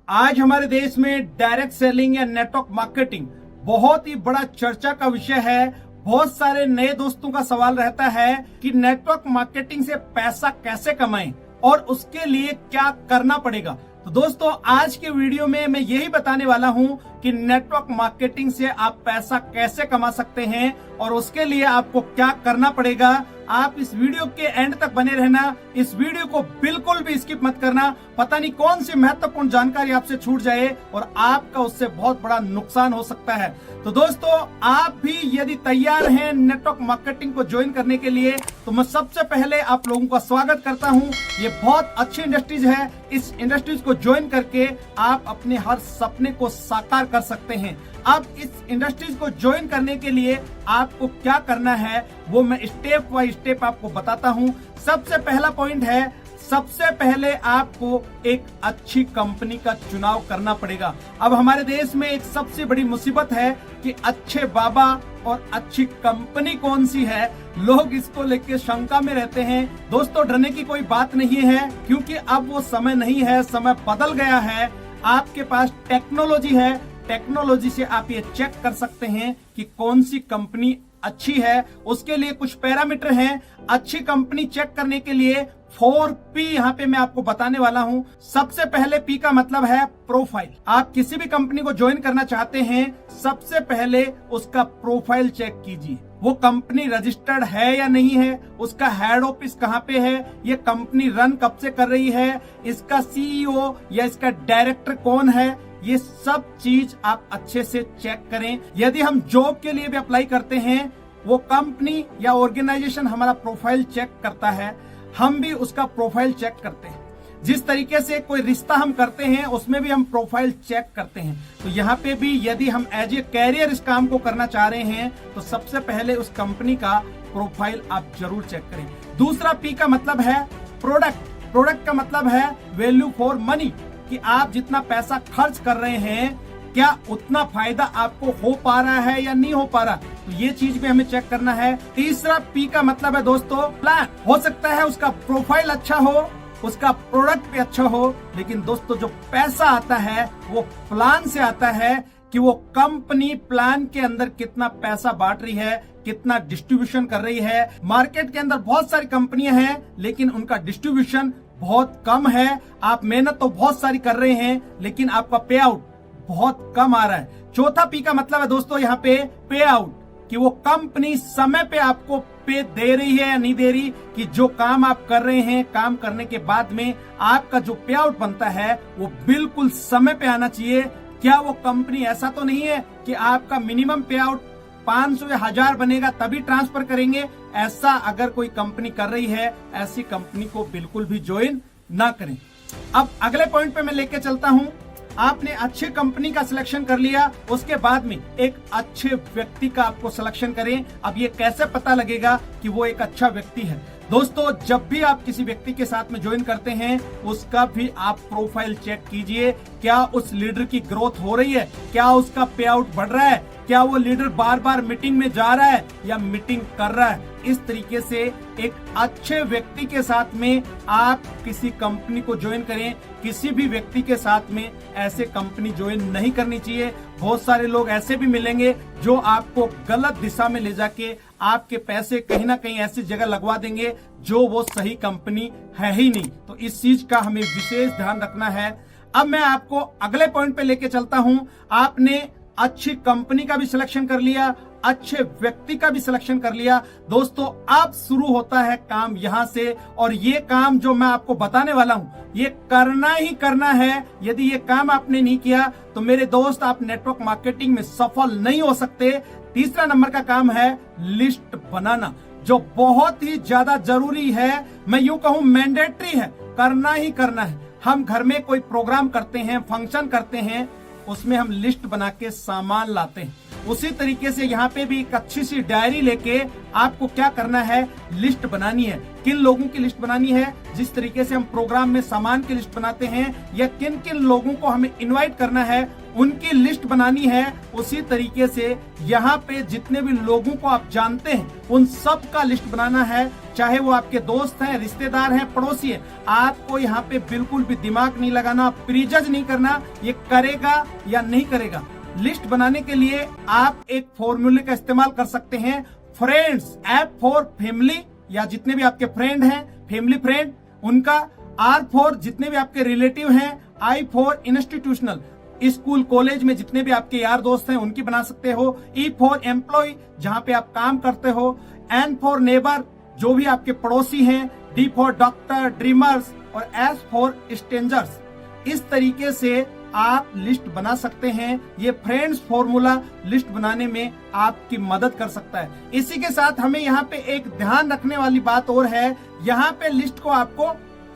आज हमारे देश में डायरेक्ट सेलिंग या नेटवर्क मार्केटिंग बहुत ही बड़ा चर्चा का विषय है। बहुत सारे नए दोस्तों का सवाल रहता है कि नेटवर्क मार्केटिंग से पैसा कैसे कमाएं और उसके लिए क्या करना पड़ेगा। तो दोस्तों, आज के वीडियो में मैं यही बताने वाला हूं कि नेटवर्क मार्केटिंग से आप पैसा कैसे कमा सकते हैं और उसके लिए आपको क्या करना पड़ेगा। आप इस वीडियो के एंड तक बने रहना, इस वीडियो को बिल्कुल भी स्किप मत करना। पता नहीं कौन सी महत्वपूर्ण जानकारी आपसे छूट जाए और आपका उससे बहुत बड़ा नुकसान हो सकता है। तो दोस्तों, आप भी यदि तैयार हैं नेटवर्क मार्केटिंग को ज्वाइन करने के लिए, तो मैं सबसे पहले आप लोगों का स्वागत करता हूं। ये बहुत अच्छी इंडस्ट्रीज है। इस इंडस्ट्रीज को ज्वाइन करके आप अपने हर सपने को साकार कर सकते हैं। अब इस इंडस्ट्रीज को ज्वाइन करने के लिए आपको क्या करना है वो मैं स्टेप बाय स्टेप आपको बताता हूं। सबसे पहला पॉइंट है, सबसे पहले आपको एक अच्छी कंपनी का चुनाव करना पड़ेगा। अब हमारे देश में एक सबसे बड़ी मुसीबत है कि अच्छे बाबा और अच्छी कंपनी कौन सी है, लोग इसको लेके शंका में रहते हैं। दोस्तों, डरने की कोई बात नहीं है, क्योंकि अब वो समय नहीं है, समय बदल गया है। आपके पास टेक्नोलॉजी है, टेक्नोलॉजी से आप ये चेक कर सकते हैं कि कौन सी कंपनी अच्छी है। उसके लिए कुछ पैरामीटर हैं। अच्छी कंपनी चेक करने के लिए 4P यहाँ पे मैं आपको बताने वाला हूं। सबसे पहले P का मतलब है प्रोफाइल। आप किसी भी कंपनी को ज्वाइन करना चाहते हैं, सबसे पहले उसका प्रोफाइल चेक कीजिए। वो कंपनी रजिस्टर्ड है या नहीं है, उसका हेड ऑफिस कहाँ पे है, ये कंपनी रन कब से कर रही है, इसका CEO या इसका डायरेक्टर कौन है, ये सब चीज आप अच्छे से चेक करें। यदि हम जॉब के लिए भी अप्लाई करते हैं, वो कंपनी या ऑर्गेनाइजेशन हमारा प्रोफाइल चेक करता है, हम भी उसका प्रोफाइल चेक करते हैं। जिस तरीके से कोई रिश्ता हम करते हैं, उसमें भी हम प्रोफाइल चेक करते हैं। तो यहाँ पे भी यदि हम एज ए कैरियर इस काम को करना चाह रहे हैं, तो सबसे पहले उस कंपनी का प्रोफाइल आप जरूर चेक करें। दूसरा P का मतलब है प्रोडक्ट। प्रोडक्ट का मतलब है वैल्यू फॉर मनी, कि आप जितना पैसा खर्च कर रहे हैं, क्या उतना फायदा आपको हो पा रहा है या नहीं हो पा रहा। तो ये चीज भी हमें चेक करना है। तीसरा P का मतलब है दोस्तों प्लान। हो सकता है उसका प्रोफाइल अच्छा हो, उसका प्रोडक्ट भी अच्छा हो, लेकिन दोस्तों जो पैसा आता है वो प्लान से आता है कि वो कंपनी प्लान के अंदर कितना पैसा बांट रही है, कितना डिस्ट्रीब्यूशन कर रही है। मार्केट के अंदर बहुत सारी कंपनियां हैं, लेकिन उनका डिस्ट्रीब्यूशन बहुत कम है। आप मेहनत तो बहुत सारी कर रहे हैं, लेकिन आपका पे आउट बहुत कम आ रहा है। चौथा P का मतलब है दोस्तों यहाँ पे पे आउट, कि वो कंपनी समय पे आपको पे दे रही है या नहीं दे रही, कि जो काम आप कर रहे हैं, काम करने के बाद में आपका जो पे आउट बनता है वो बिल्कुल समय पे आना चाहिए। क्या वो कंपनी ऐसा तो नहीं है कि आपका मिनिमम पे आउट 500 या 1000 बनेगा तभी ट्रांसफर करेंगे। ऐसा अगर कोई कंपनी कर रही है, ऐसी कंपनी को बिल्कुल भी ज्वाइन ना करें। अब अगले पॉइंट पे मैं लेके चलता हूं। आपने अच्छी कंपनी का सिलेक्शन कर लिया, उसके बाद में एक अच्छे व्यक्ति का आपको सिलेक्शन करें। अब ये कैसे पता लगेगा कि वो एक अच्छा व्यक्ति है। दोस्तों, जब भी आप किसी व्यक्ति के साथ में ज्वाइन करते हैं, उसका भी आप प्रोफाइल चेक कीजिए। क्या उस लीडर की ग्रोथ हो रही है, क्या उसका पे आउट बढ़ रहा है, क्या वो लीडर बार बार मीटिंग में जा रहा है या मीटिंग कर रहा है। इस तरीके से एक अच्छे व्यक्ति के साथ में आप किसी कंपनी को ज्वाइन करें। किसी भी व्यक्ति के साथ में ऐसे कंपनी ज्वाइन नहीं करनी चाहिए। बहुत सारे लोग ऐसे भी मिलेंगे जो आपको गलत दिशा में ले जाके आपके पैसे कहीं ना कहीं ऐसी जगह लगवा देंगे जो वो सही कंपनी है ही नहीं। तो इस चीज का हमें विशेष ध्यान रखना है। अब मैं आपको अगले पॉइंट पे लेके चलता हूं। आपने अच्छी कंपनी का भी सिलेक्शन कर लिया, अच्छे व्यक्ति का भी सिलेक्शन कर लिया। दोस्तों, अब शुरू होता है काम यहां से, और ये काम जो मैं आपको बताने वाला हूं, ये करना ही करना है। यदि ये काम आपने नहीं किया तो मेरे दोस्त, आप नेटवर्क मार्केटिंग में सफल नहीं हो सकते। तीसरा नंबर का काम है लिस्ट बनाना, जो बहुत ही ज्यादा जरूरी है। मैं यूं कहूं मैंडेटरी है, करना ही करना है। हम घर में कोई प्रोग्राम करते हैं, फंक्शन करते हैं, उसमें हम लिस्ट बना के सामान लाते हैं। उसी तरीके से यहाँ पे भी एक अच्छी सी डायरी लेके आपको क्या करना है, लिस्ट बनानी है। किन लोगों की लिस्ट बनानी है, जिस तरीके से हम प्रोग्राम में सामान की लिस्ट बनाते हैं, या किन किन लोगों को हमें इनवाइट करना है, उनकी लिस्ट बनानी है। उसी तरीके से यहाँ पे जितने भी लोगों को आप जानते हैं, उन सब का लिस्ट बनाना है। चाहे वो आपके दोस्त हैं, रिश्तेदार हैं, पड़ोसी हैं, आपको यहाँ पे बिल्कुल भी दिमाग नहीं लगाना, प्रीजज नहीं करना ये करेगा या नहीं करेगा। लिस्ट बनाने के लिए आप एक फॉर्मूले का इस्तेमाल कर सकते हैं, फ्रेंड्स, एफ फॉर फैमिली या जितने भी आपके फ्रेंड हैं, फैमिली फ्रेंड उनका, आर फॉर जितने भी आपके रिलेटिव हैं, I for institutional, school college में जितने भी आपके यार दोस्त हैं उनकी बना सकते हो, ई फॉर एम्प्लॉय जहां पे आप काम करते हो, एन फॉर नेबर जो भी आपके पड़ोसी हैं, डी फॉर डॉक्टर, ड्रीमर्स और एस फॉर स्ट्रेंजर्स। इस तरीके से आप लिस्ट बना सकते हैं। ये फ्रेंड्स फॉर्मूला लिस्ट बनाने में आपकी मदद कर सकता है। इसी के साथ हमें यहाँ पे एक ध्यान रखने वाली बात और है, यहाँ पे लिस्ट को आपको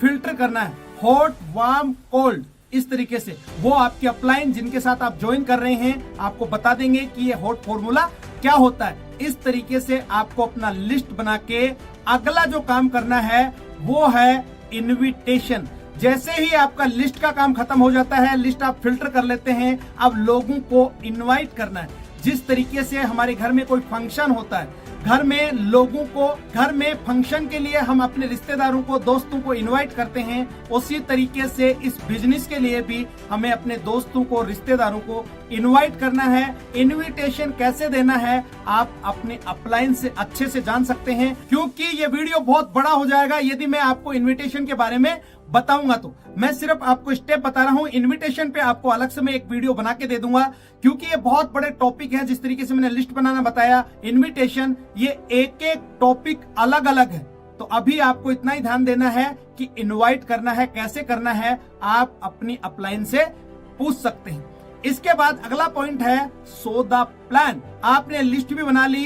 फिल्टर करना है, हॉट, वार्म, कोल्ड, इस तरीके से। वो आपके अपलाइन जिनके साथ आप ज्वाइन कर रहे हैं आपको बता देंगे कि ये हॉट फॉर्मूला क्या होता है। इस तरीके से आपको अपना लिस्ट बना के अगला जो काम करना है वो है इनविटेशन। जैसे ही आपका लिस्ट का काम खत्म हो जाता है, लिस्ट आप फिल्टर कर लेते हैं, अब लोगों को इनवाइट करना है। जिस तरीके से हमारे घर में कोई फंक्शन होता है, घर में लोगों को, घर में फंक्शन के लिए हम अपने रिश्तेदारों को, दोस्तों को इनवाइट करते हैं, उसी तरीके से इस बिजनेस के लिए भी हमें अपने दोस्तों को, रिश्तेदारों को इनवाइट करना है। इनविटेशन कैसे देना है आप अपने अपलाइन से अच्छे से जान सकते हैं, क्योंकि ये वीडियो बहुत बड़ा हो जाएगा यदि मैं आपको इनविटेशन के बारे में बताऊंगा। तो मैं सिर्फ आपको स्टेप बता रहा हूं, इनविटेशन पे आपको अलग से मैं एक वीडियो बना के दे दूंगा, क्योंकि ये बहुत बड़े टॉपिक है। जिस तरीके से मैंने लिस्ट बनाना बताया, इनविटेशन, ये एक एक टॉपिक अलग अलग है। तो अभी आपको इतना ही ध्यान देना है कि इनवाइट करना है, कैसे करना है आप अपनी अपलाइन से पूछ सकते हैं। इसके बाद अगला पॉइंट है सो द प्लान। आपने लिस्ट भी बना ली,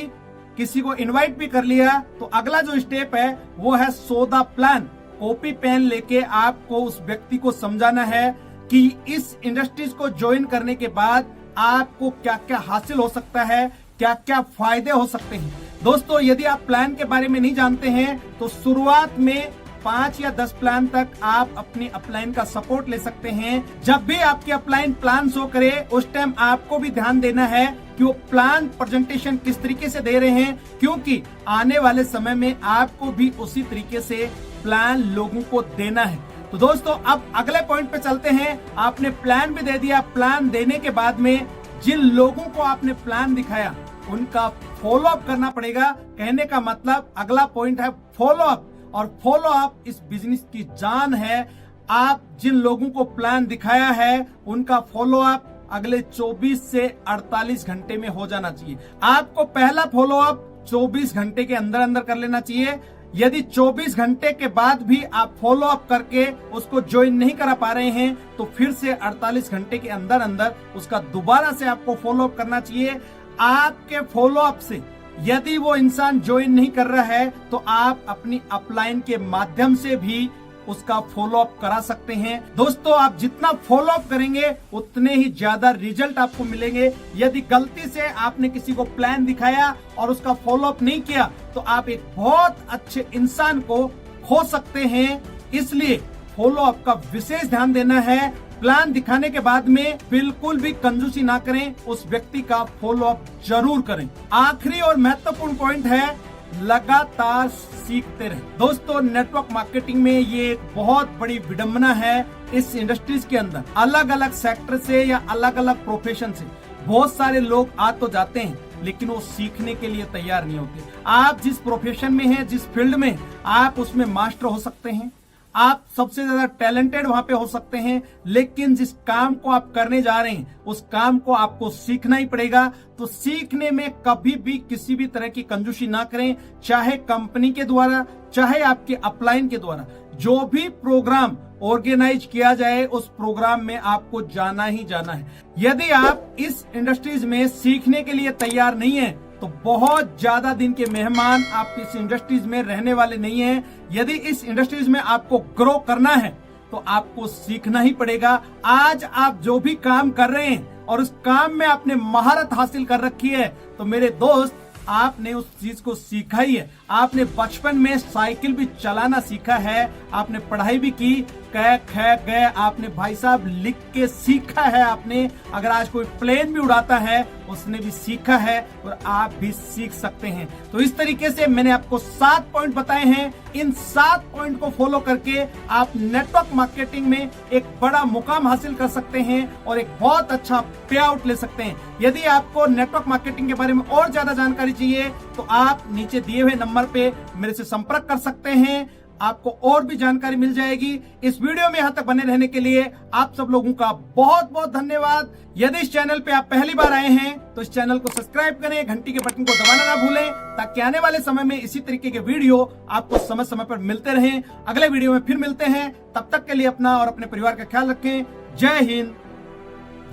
किसी को इनवाइट भी कर लिया, तो अगला जो स्टेप है वो है so the plan. Copy pen लेके आपको उस व्यक्ति को समझाना है कि इस इंडस्ट्रीज को ज्वाइन करने के बाद आपको क्या क्या हासिल हो सकता है, क्या क्या फायदे हो सकते हैं। दोस्तों, यदि आप प्लान के बारे में नहीं जानते हैं तो शुरुआत में 5 या 10 प्लान तक आप अपनी अपलाइन का सपोर्ट ले सकते हैं। जब भी आपकी अपलाइन प्लान शो करे उस टाइम आपको भी ध्यान देना है कि वो प्लान प्रेजेंटेशन किस तरीके से दे रहे हैं, क्योंकि आने वाले समय में आपको भी उसी तरीके से प्लान लोगों को देना है। तो दोस्तों, अब अगले पॉइंट पे चलते हैं। आपने प्लान भी दे दिया, प्लान देने के बाद में जिन लोगों को आपने प्लान दिखाया उनका फॉलो अप करना पड़ेगा। कहने का मतलब अगला पॉइंट है फॉलो अप, और फॉलो अप इस बिजनेस की जान है। आप जिन लोगों को प्लान दिखाया है उनका फॉलो अप अगले 24 से 48 घंटे में हो जाना चाहिए। आपको पहला फॉलो अप 24 घंटे के अंदर अंदर कर लेना चाहिए। यदि 24 घंटे के बाद भी आप फॉलो अप करके उसको ज्वाइन नहीं करा पा रहे हैं तो फिर से 48 घंटे के अंदर अंदर उसका दोबारा से आपको फॉलो अप करना चाहिए। आपके फॉलो अप से यदि वो इंसान ज्वाइन नहीं कर रहा है तो आप अपनी अपलाइन के माध्यम से भी उसका फॉलो अप करा सकते हैं। दोस्तों, आप जितना फॉलो अप करेंगे उतने ही ज्यादा रिजल्ट आपको मिलेंगे। यदि गलती से आपने किसी को प्लान दिखाया और उसका फॉलो अप नहीं किया तो आप एक बहुत अच्छे इंसान को खो सकते हैं। इसलिए फॉलो अप का विशेष ध्यान देना है। प्लान दिखाने के बाद में बिल्कुल भी कंजूसी ना करें, उस व्यक्ति का फॉलो अप जरूर करें। आखिरी और महत्वपूर्ण पॉइंट है लगातार सीखते रहे। दोस्तों, नेटवर्क मार्केटिंग में ये एक बहुत बड़ी विडंबना है। इस इंडस्ट्रीज के अंदर अलग अलग सेक्टर से या अलग अलग प्रोफेशन से बहुत सारे लोग आ तो जाते हैं, लेकिन वो सीखने के लिए तैयार नहीं होते। आप जिस प्रोफेशन में हैं, जिस फील्ड में, आप उसमें मास्टर हो सकते हैं, आप सबसे ज्यादा टैलेंटेड वहां पे हो सकते हैं, लेकिन जिस काम को आप करने जा रहे हैं उस काम को आपको सीखना ही पड़ेगा। तो सीखने में कभी भी किसी भी तरह की कंजूसी ना करें, चाहे कंपनी के द्वारा, चाहे आपके अपलाइन के द्वारा। जो भी प्रोग्राम ऑर्गेनाइज किया जाए उस प्रोग्राम में आपको जाना ही जाना है। यदि आप इस इंडस्ट्रीज में सीखने के लिए तैयार नहीं है तो बहुत ज्यादा दिन के मेहमान आप इस इंडस्ट्रीज में रहने वाले नहीं हैं। यदि इस इंडस्ट्रीज में आपको ग्रो करना है तो आपको सीखना ही पड़ेगा। आज आप जो भी काम कर रहे हैं और उस काम में आपने महारत हासिल कर रखी है तो मेरे दोस्त, आपने उस चीज को सीखा ही है। आपने बचपन में साइकिल भी चलाना सीखा है, आपने पढ़ाई भी की, कै ख गए आपने भाई साहब लिख के सीखा है आपने। अगर आज कोई प्लेन भी उड़ाता है उसने भी सीखा है और आप भी सीख सकते हैं। तो इस तरीके से मैंने आपको 7 पॉइंट बताए हैं। इन 7 पॉइंट को फॉलो करके आप नेटवर्क मार्केटिंग में एक बड़ा मुकाम हासिल कर सकते हैं और एक बहुत अच्छा पे आउट ले सकते हैं। यदि आपको नेटवर्क मार्केटिंग के बारे में और ज्यादा जानकारी चाहिए तो आप नीचे दिए हुए नंबर पे मेरे से संपर्क कर सकते हैं, आपको और भी जानकारी मिल जाएगी। इस वीडियो में यहां तक बने रहने के लिए आप सब लोगों का बहुत बहुत धन्यवाद। यदि इस चैनल पे आप पहली बार आए हैं तो इस चैनल को सब्सक्राइब करें, घंटी के बटन को दबाना ना भूलें, ताकि आने वाले समय में इसी तरीके के वीडियो आपको समय समय पर मिलते रहें। अगले वीडियो में फिर मिलते हैं, तब तक के लिए अपना और अपने परिवार का ख्याल रखें। जय हिंद,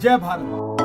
जय भारत।